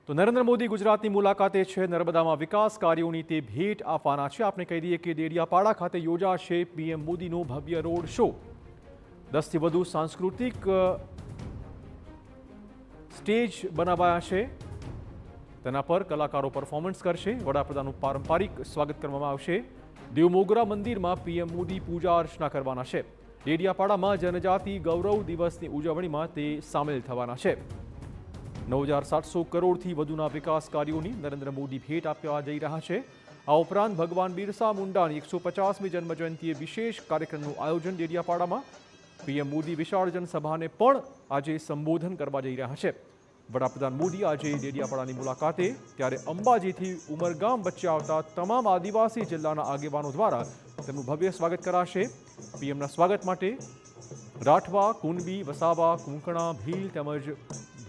તો નરેન્દ્ર મોદી ગુજરાતની મુલાકાતે છે। નર્મદામાં વિકાસ કાર્યોની તે ભેટ આપવાના છે। આપણે કહી દઈએ કે ડેડિયાપાડા ખાતે યોજાશે પીએમ મોદીનો ભવ્ય રોડ શો। 10થી વધુ સાંસ્કૃતિક સ્ટેજ બનાવાયા છે। તેના પર કલાકારો પરફોર્મન્સ કરશે। વડાપ્રધાનનું પારંપરિક સ્વાગત કરવામાં આવશે। દેવમોગરા મંદિરમાં પીએમ મોદી પૂજા અર્ચના કરવાના છે। ડેડિયાપાડામાં જનજાતિ ગૌરવ દિવસની ઉજવણીમાં તે સામેલ થવાના છે। 9700 કરોડથી વધુના વિકાસ કાર્યોની નરેન્દ્ર મોદી ભેટ આપવા જઈ રહ્યા છે। આ ઉપરાંત ભગવાન બિરસા મુંડાની 150મી જન્મજયંતિએ વિશેષ કાર્યક્રમનું આયોજન ડેડિયાપાડામાં। પીએમ મોદી વિશાળ જનસભાને પણ આજે સંબોધન કરવા જઈ રહ્યા છે। વડાપ્રધાન મોદી આજે ડેડિયાપાડાની મુલાકાતે, ત્યારે અંબાજીથી ઉમરગામ વચ્ચે આવતા તમામ આદિવાસી જિલ્લાના આગેવાનો દ્વારા તેમનું ભવ્ય સ્વાગત કરાશે। પીએમના સ્વાગત માટે રાઠવા, કુનબી, વસાવા, કુંકણા, ભીલ તેમજ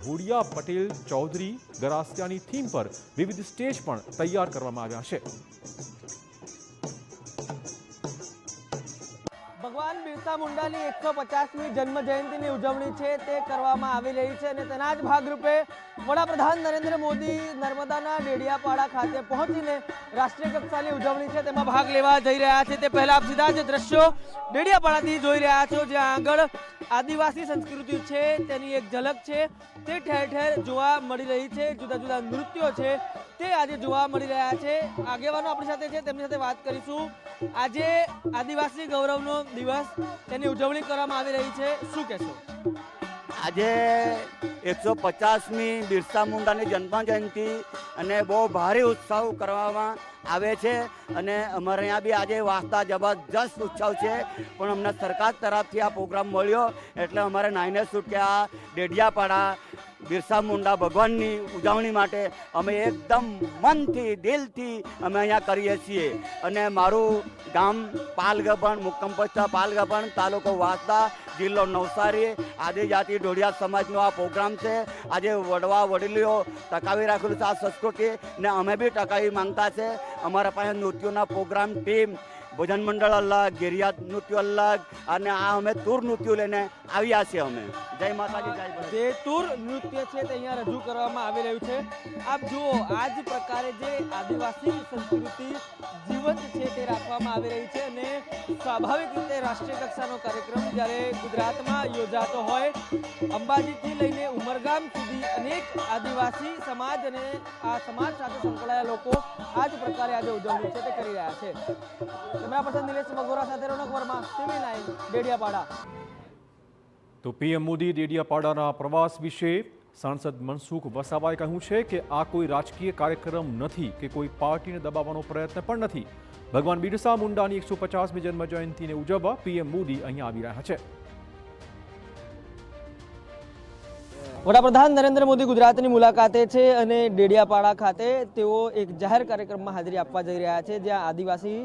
ભોડિયા, પટેલ, ચૌધરી, ગરાસિયાની થીમ પર વિવિધ સ્ટેજ પણ તૈયાર કરવામાં આવ્યા છે। ભગવાન બિરસા મુંડાની 150મી જન્મ જયંતિની ઉજવણી છે તે કરવામાં આવી રહી છે અને તેના જ ભાગરૂપે વડાપ્રધાન નરેન્દ્ર મોદી નર્મદાના ડેડિયાપાડા ખાતે પહોંચીને રાષ્ટ્રીય કક્ષાની ઉજવણી છે તેમાં ભાગ લેવા જઈ રહ્યા છે। તે પહેલા આપ સીધા જ દ્રશ્યો ડેડિયાપાડાથી જોઈ રહ્યા છો, જ્યાં આગળ આદિવાસી સંસ્કૃતિ છે તેની એક ઝલક છે તે ઠેર ઠેર જોવા મળી રહી છે। જુદા જુદા નૃત્યો છે તે આજે જોવા મળી રહ્યા છે। આગેવાનો આપણી સાથે છે, તેમની સાથે વાત કરીશું। આજે આદિવાસી ગૌરવનો દિવસ, તેની ઉજવણી કરવામાં આવી રહી છે, શું કહેશો? આજે 150મી બિરસા મુંડાની જન્મ જયંતિ અને બહુ ભારે ઉત્સવ કરવામાં આવે છે અને અમારે અહીંયા બી આજે વાસ્તા જબરજસ્ત ઉત્સવ છે, પણ અમને સરકાર તરફથી આ પ્રોગ્રામ મળ્યો એટલે અમારે નાઈને છૂટ્યા ડેડિયાપાડા બિરસા મુંડા ભગવાનની ઉજવણી માટે અમે એકદમ મનથી દિલથી અમે અહીંયા કરીએ છીએ। અને મારું ગામ પાલગબણ, મુક્કમ પચ્ચા પાલગબણ, તાલુકો વાંસદા, જિલ્લો નવસારી, આદિજાતિ ઢોળિયા સમાજનો આ પ્રોગ્રામ છે। આજે વડવા વડીલીઓ ટકાવી રાખેલું છે આ સંસ્કૃતિ ને અમે બી ટકાવી માંગતા છે। અમારા પાસે નૃત્યોના પ્રોગ્રામ ટીમ, ભજન મંડળ અલગ, ગેરિયા નૃત્યો અલગ અને આ અમે તૂર નૃત્યો લઈને આવ્યા છીએ અમે। જય માતાજી, જય ભગવાન। જે તૂર નૃત્ય છે તે અહીંયા રજૂ કરવામાં આવી રહ્યું છે। આપ જુઓ, આ જ પ્રકારે જે આદિવાસી સંસ્કૃતિ જીવંત છે તે રાખવામાં આવી રહી છે અને સ્વાભાવિક રીતે રાષ્ટ્રીય કક્ષાનો કાર્યક્રમ જ્યારે ગુજરાતમાં યોજાતો હોય, અંબાજીથી લઈને ઉમરગામ સુધી અનેક આદિવાસી સમાજ અને આ સમાજ સાથે સંકળાયેલા લોકો આ જ પ્રકારે આજે ઉજવણી છે તે કરી રહ્યા છે। કેમેરા પર્સન નિલેશ મગોરા સાથે રોનક વર્મા, TV9 ડેડિયાપાડા। તો પીએમ મોદી ડેડિયાપાડાના પ્રવાસ વિશે સાંસદ મનસુખ વસાવાએ કહ્યું છે કે આ કોઈ રાજકીય કાર્યક્રમ નથી કે કોઈ પાર્ટીને દબાવવાનો પ્રયત્ન પણ નથી। ભગવાન બિરસા મુંડાની 150મી જન્મ જયંતિને ઉજવવા પીએમ મોદી અહીંયા આવી રહ્યા છે। વડાપ્રધાન નરેન્દ્ર મોદી ગુજરાતની મુલાકાતે છે અને ડેડિયાપાડા ખાતે તેઓ એક જાહેર કાર્યક્રમમાં હાજરી આપવા જઈ રહ્યા છે, જ્યાં આદિવાસી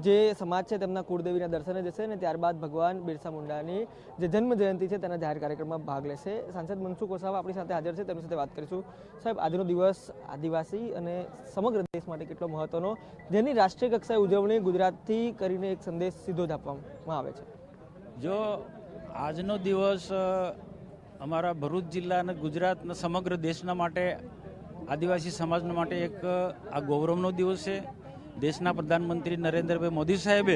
જે સમાજ છે તેમના કુળદેવીના દર્શને જશે અને ત્યારબાદ ભગવાન બિરસા મુંડાની જે જન્મ જયંતિ છે તેના જાહેર કાર્યક્રમમાં ભાગ લેશે। સાંસદ મનસુખ વસાવા આપણી સાથે હાજર છે, તેમની સાથે વાત કરીશું। સાહેબ, આજનો દિવસ આદિવાસી અને સમગ્ર દેશ માટે કેટલો મહત્વનો, જેની રાષ્ટ્રીય કક્ષાએ ઉજવણી ગુજરાતથી કરીને એક સંદેશ સીધો જ આપવામાં આવે છે? જો આજનો દિવસ અમારા ભરૂચ જિલ્લા અને ગુજરાતના સમગ્ર દેશના માટે, આદિવાસી સમાજના માટે એક આ ગૌરવનો દિવસ છે। દેશના પ્રધાનમંત્રી નરેન્દ્રભાઈ મોદી સાહેબે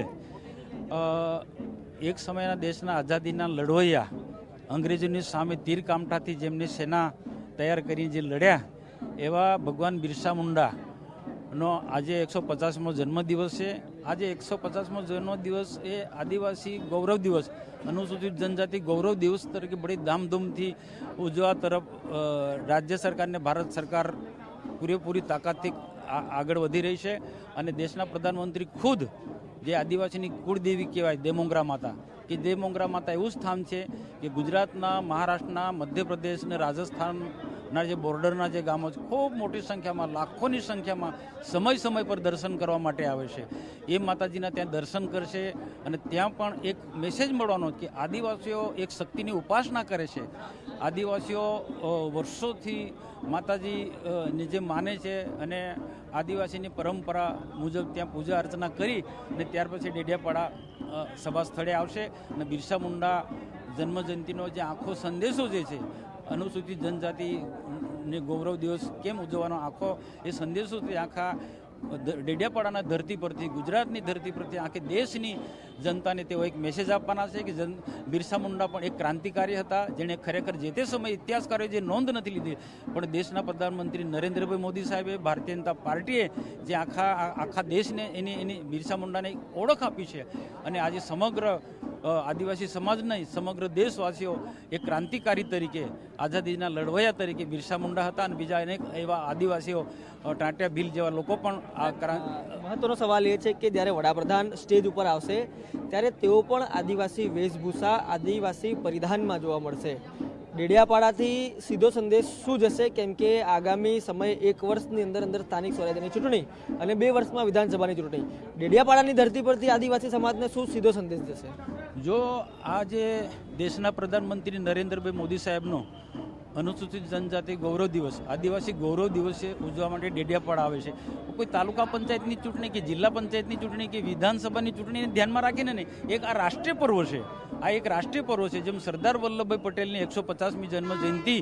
એક સમયના દેશના આઝાદીના લડવૈયા, અંગ્રેજોની સામે તીર કામઠાથી જેમની સેના તૈયાર કરીને જે લડ્યા એવા ભગવાન બિરસા મુંડાનો આજે 150મો જન્મદિવસ છે। આજે 150મો જન્મદિવસ એ આદિવાસી ગૌરવ દિવસ, અનુસૂચિત જનજાતિ ગૌરવ દિવસ તરીકે બડી ધામધૂમથી ઉજવવા તરફ રાજ્ય સરકારને ભારત સરકાર પૂરેપૂરી તાકાતથી આગળ વધી રહી છે અને દેશના પ્રધાનમંત્રી ખુદ જે આદિવાસીની કુળદેવી કહેવાય દેવમોગરા માતા, કે દેવમોગરા માતા એવું સ્થાન છે કે ગુજરાતના, મહારાષ્ટ્રના, મધ્યપ્રદેશ અને રાજસ્થાનના જે બોર્ડરના જે ગામો છે, ખૂબ મોટી સંખ્યામાં, લાખોની સંખ્યામાં સમય પર દર્શન કરવા માટે આવે છે। એ માતાજીના ત્યાં દર્શન કરશે અને ત્યાં પણ એક મેસેજ મળવાનો કે આદિવાસીઓ એક શક્તિની ઉપાસના કરે છે। આદિવાસીઓ વર્ષોથી માતાજીને જે માને છે અને આદિવાસીની પરંપરા મુજબ ત્યાં પૂજા અર્ચના કરી અને ત્યાર પછી ડેડિયાપાડા સભા સ્થળે આવશે અને બિરસા મુંડા જન્મજયંતિનો જે આખો સંદેશો જે છે અનુસૂચિત જનજાતિ ને ગૌરવ દિવસ કેમ ઉજવવાનો આખો એ સંદેશો તે આખા ડેડિયાપાડાના ધરતી પરથી, ગુજરાતની ધરતી પરથી આખી દેશની જનતાને તેઓ એક મેસેજ આપવાના છે કે બિરસા મુંડા પણ એક ક્રાંતિકારી હતા, જેણે ખરેખર જે તે સમયે ઇતિહાસકારોએ જે નોંધ નથી લીધી, પણ દેશના પ્રધાનમંત્રી નરેન્દ્રભાઈ મોદી સાહેબે, ભારતીય જનતા પાર્ટીએ જે આખા દેશને એની બિરસા મુંડાને ઓળખ આપી છે. અને આજે સમગ્ર આદિવાસી સમાજ નહીં, સમગ્ર દેશવાસીઓ એક ક્રાંતિકારી તરીકે, આઝાદીના લડવૈયા તરીકે બિરસા મુંડા હતા. અને બીજા અનેક એવા આદિવાસીઓ, ટાંટિયા ભીલ જેવા લોકો પણ મહત્વનો સવાલ એ છે કે જ્યારે વડાપ્રધાન સ્ટેજ ઉપર આવશે ત્યારે તેઓ પણ આદિવાસી વેશભૂષા, આદિવાસી પરિધાનમાં જોવા મળશે. ડેડિયાપાડાથી સીધો સંદેશ શું જશે? કેમ કે આગામી સમય 1 વર્ષની અંદર સ્થાનિક સ્વરાજ્યની ચૂંટણી અને 2 વર્ષમાં વિધાનસભાની ચૂંટણી, ડેડિયાપાડાની ધરતી પરથી આદિવાસી સમાજને શું સીધો સંદેશ જશે? જો આ જે દેશના પ્રધાનમંત્રી નરેન્દ્રભાઈ મોદી સાહેબનો અનુસૂચિત જનજાતિ ગૌરવ દિવસ, આદિવાસી ગૌરવ દિવસે ઉજવવા માટે ડેડિયાપાડા આવે છે, કોઈ તાલુકા પંચાયતની ચૂંટણી કે જિલ્લા પંચાયતની ચૂંટણી કે વિધાનસભાની ચૂંટણીને ધ્યાનમાં રાખીને નહીં, એક આ રાષ્ટ્રીય પર્વ છે. આ એક રાષ્ટ્રીય પર્વ છે. જેમ સરદાર વલ્લભભાઈ પટેલની 150મી જન્મ જયંતિ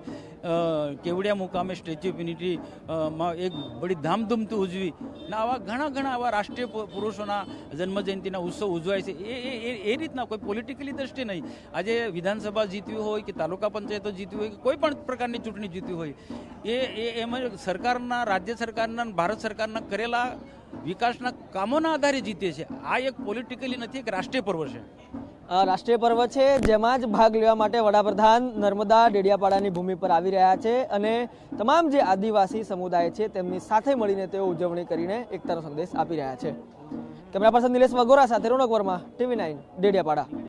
કેવડિયા મુકામે સ્ટેચ્યુ ઓફ યુનિટીમાં એક બડી ધામધૂમથી ઉજવી, ને આવા ઘણા આવા રાષ્ટ્રીય પુરુષોના જન્મ જયંતિના ઉત્સવ ઉજવાય છે. એ રીતના કોઈ પોલિટિકલી દ્રષ્ટિએ નહીં. આજે વિધાનસભા જીતવી હોય કે તાલુકા પંચાયતો જીતવી હોય કે કોઈ પણ પ્રકારની ચૂંટણી જીતવી હોય, એમાં સરકારના, રાજ્ય સરકારના, ભારત સરકારના કરેલા વિકાસના કામોના આધારે જીતે છે. આ એક પોલિટિકલી નથી, એક રાષ્ટ્રીય પર્વ છે. રાષ્ટ્રીય પર્વ છે જેમાં જ ભાગ લેવા માટે વડાપ્રધાન નર્મદા ડેડિયાપાડાની ભૂમિ પર આવી રહ્યા છે અને તમામ જે આદિવાસી સમુદાય છે તેમની સાથે મળીને તેઓ ઉજવણી કરીને એકતાનો સંદેશ આપી રહ્યા છે. કેમેરા પર્સન નિલેશ વગોરા સાથે રોનક વર્મા, TV9 ડેડિયાપાડા.